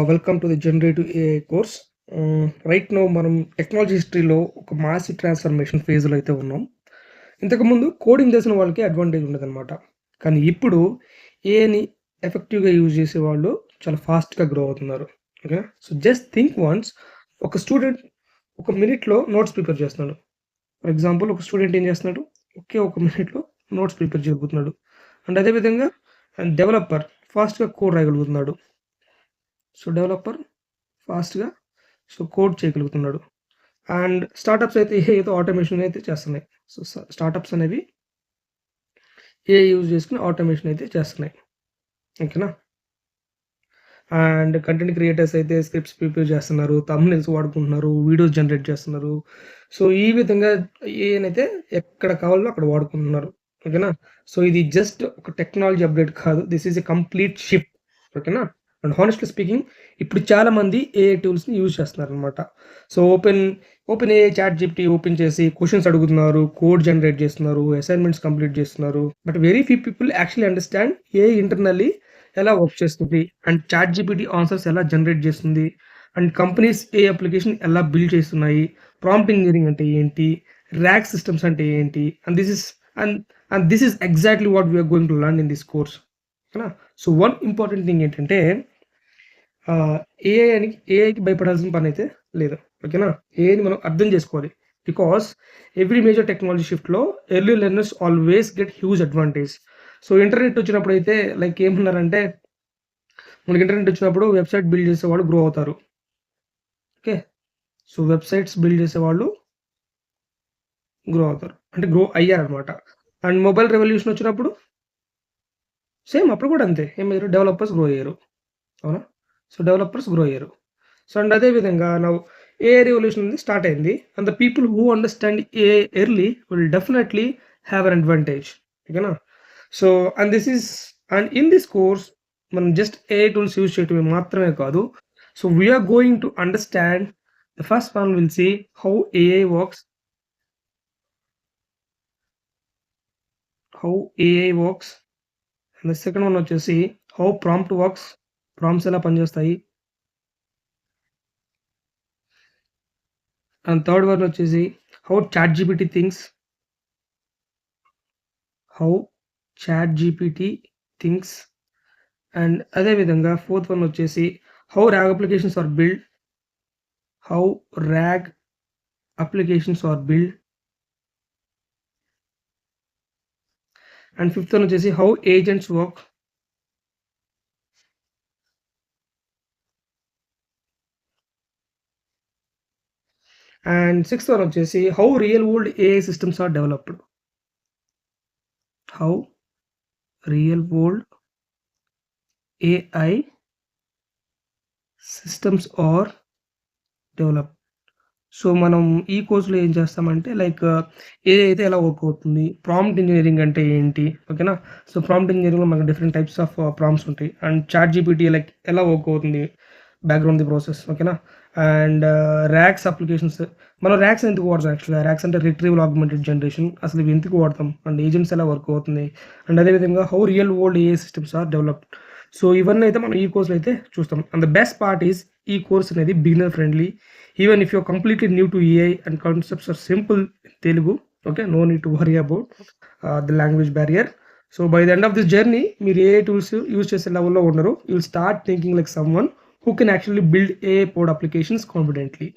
Welcome to the generative AI course. Right now మనం technology హిస్టరీలో ఒక మాసివ్ ట్రాన్స్ఫర్మేషన్ ఫేజ్లో అయితే ఉన్నాం. ఇంతకుముందు కోడింగ్ చేసిన వాళ్ళకి అడ్వాంటేజ్ ఉండదన్నమాట. కానీ ఇప్పుడు ఏఐని ఎఫెక్టివ్గా యూజ్ చేసే వాళ్ళు చాలా ఫాస్ట్గా గ్రో అవుతున్నారు. Okay, so just think once, ఒక స్టూడెంట్ ఒక మినిట్లో నోట్స్ ప్రిపేర్ చేస్తున్నాడు. ఫర్ ఎగ్జాంపుల్, ఒక స్టూడెంట్ ఏం చేస్తున్నాడు, ఒక మినిట్లో నోట్స్ ప్రిపేర్ చేయగలుగుతున్నాడు. అండ్ అదేవిధంగా డెవలపర్ ఫాస్ట్గా కోడ్ రాయగలుగుతున్నాడు. సో డెవలపర్ ఫాస్ట్గా కోడ్ చేయగలుగుతున్నాడు. అండ్ స్టార్టప్స్ అయితే ఏదో ఆటోమేషన్ అయితే చేస్తున్నాయి. సో స్టార్టప్స్ అనేవి ఏ యూజ్ చేసుకుని ఆటోమేషన్ అయితే చేస్తున్నాయి. ఓకేనా. అండ్ కంటెంట్ క్రియేటర్స్ అయితే స్క్రిప్ట్స్ ప్రిపేర్ చేస్తున్నారు, థంబ్నెయిల్స్ వాడుకుంటున్నారు, వీడియోస్ జనరేట్ చేస్తున్నారు. సో ఈ విధంగా ఏనైతే ఎక్కడ కావాలో అక్కడ వాడుకుంటున్నారు. ఓకేనా. సో ఇది జస్ట్ ఒక టెక్నాలజీ అప్డేట్ కాదు, this is a complete shift. ఓకేనా. అండ్ హానెస్ట్లీ స్పీకింగ్, ఇప్పుడు చాలా మంది ఏఐ టూల్స్ని యూజ్ చేస్తున్నారు అనమాట. So OpenAI ChatGPT open చేసి క్వశ్చన్స్ అడుగుతున్నారు, కోడ్ జనరేట్ చేస్తున్నారు, అసైన్మెంట్స్ కంప్లీట్ చేస్తున్నారు. But very few people actually understand AI internally ఎలా వర్క్ చేస్తుంది, అండ్ చాట్ జీపీటీ ఆన్సర్స్ ఎలా జనరేట్ చేస్తుంది, అండ్ కంపెనీస్ ఏ అప్లికేషన్ ఎలా బిల్డ్ చేస్తున్నాయి, ప్రాంప్ట్ ఇంజనీరింగ్ అంటే ఏంటి, ర్యాక్ సిస్టమ్స్ అంటే ఏంటి. And this is exactly what we're going to learn in this course. ఓకేనా. సో వన్ ఇంపార్టెంట్ థింగ్ ఏంటంటే, ఏఐకి భయపడాల్సిన పని అయితే లేదు. ఓకేనా. ఏఐని మనం అర్థం చేసుకోవాలి. బికాస్ ఎవ్రీ మేజర్ టెక్నాలజీ షిఫ్ట్లో early learners always get huge advantage. So internet వచ్చినప్పుడు అయితే లైక్ ఏమన్నారంటే, మనకి ఇంటర్నెట్ వచ్చినప్పుడు వెబ్సైట్ బిల్డ్ చేసేవాళ్ళు గ్రో అవుతారు. ఓకే, సో వెబ్సైట్స్ బిల్డ్ చేసేవాళ్ళు గ్రో అవుతారు, అంటే గ్రో అయ్యారనమాట. అండ్ మొబైల్ రెవల్యూషన్ వచ్చినప్పుడు సేమ్ అప్పుడు కూడా అంతే, ఏమయ్యారు, డెవలపర్స్ గ్రో అయ్యారు. అవునా. సో డెవలపర్స్ గ్రో అయ్యారు. సో అండ్ అదేవిధంగా నౌ ఏఐ రెవల్యూషన్ అనేది స్టార్ట్ అయింది. And the people who understand AI early will definitely have an advantage. ఓకేనా. So and in this course మనం జస్ట్ ఏఐ టూల్స్ యూజ్ చేయటమే మాత్రమే కాదు. So we're going to understand, the first one will see how AI works, and the second one వచ్చేసి how prompt works, prompts ఎలా పనిచేస్తాయి. And third one వచ్చేసి how ChatGPT thinks. And అదేవిధంగా fourth one వచ్చేసి how RAG applications are build. And fifth one వచ్చేసి how agents work. And sixth one వచ్చేసి how real world AI systems are developed. How real world AI systems are developed. So మనం ఈ కోర్సులో ఏం చేస్తామంటే, like AI అయితే ఎలా work అవుతుంది, ప్రాంప్ట్ ఇంజనీరింగ్ అంటే ఏంటి. ఓకేనా. సో ప్రాంప్ట్ ఇంజనీరింగ్లో మనకు డిఫరెంట్ టైప్స్ ఆఫ్ ప్రాంప్ట్స్ ఉంటాయి. అండ్ చాట్ జీపీటీ లైక్ ఎలా వర్క్ అవుతుంది, బ్యాక్గ్రౌండ్ ది ప్రాసెస్. ఓకేనా. అండ్ ర్యాక్స్ అప్లికేషన్స్, మనం ర్యాక్స్ ఎందుకు వాడతాం, యాక్చువల్గా ర్యాక్స్ అంటే రిట్రీవల్ ఆగ్మెంటెడ్ జనరేషన్, అసలు ఇవి ఎందుకు వాడతాం, అండ్ ఏజెంట్స్ ఎలా వర్క్ అవుతుంది. అండ్ అదేవిధంగా how real world AI systems are developed. So ఇవన్నీ అయితే మనం ఈ కోర్సులో అయితే చూస్తాం. And the best part is, ఈ కోర్స్ అనేది beginner friendly. Even if you're completely new to AI and concepts are simple in Telugu. Okay, no need to worry about the language barrier. So by the end of this journey మీరు AI tools use చేసే లెవెల్లో ఉండరు. You will start thinking like some one who can actually build AI pod applications confidently.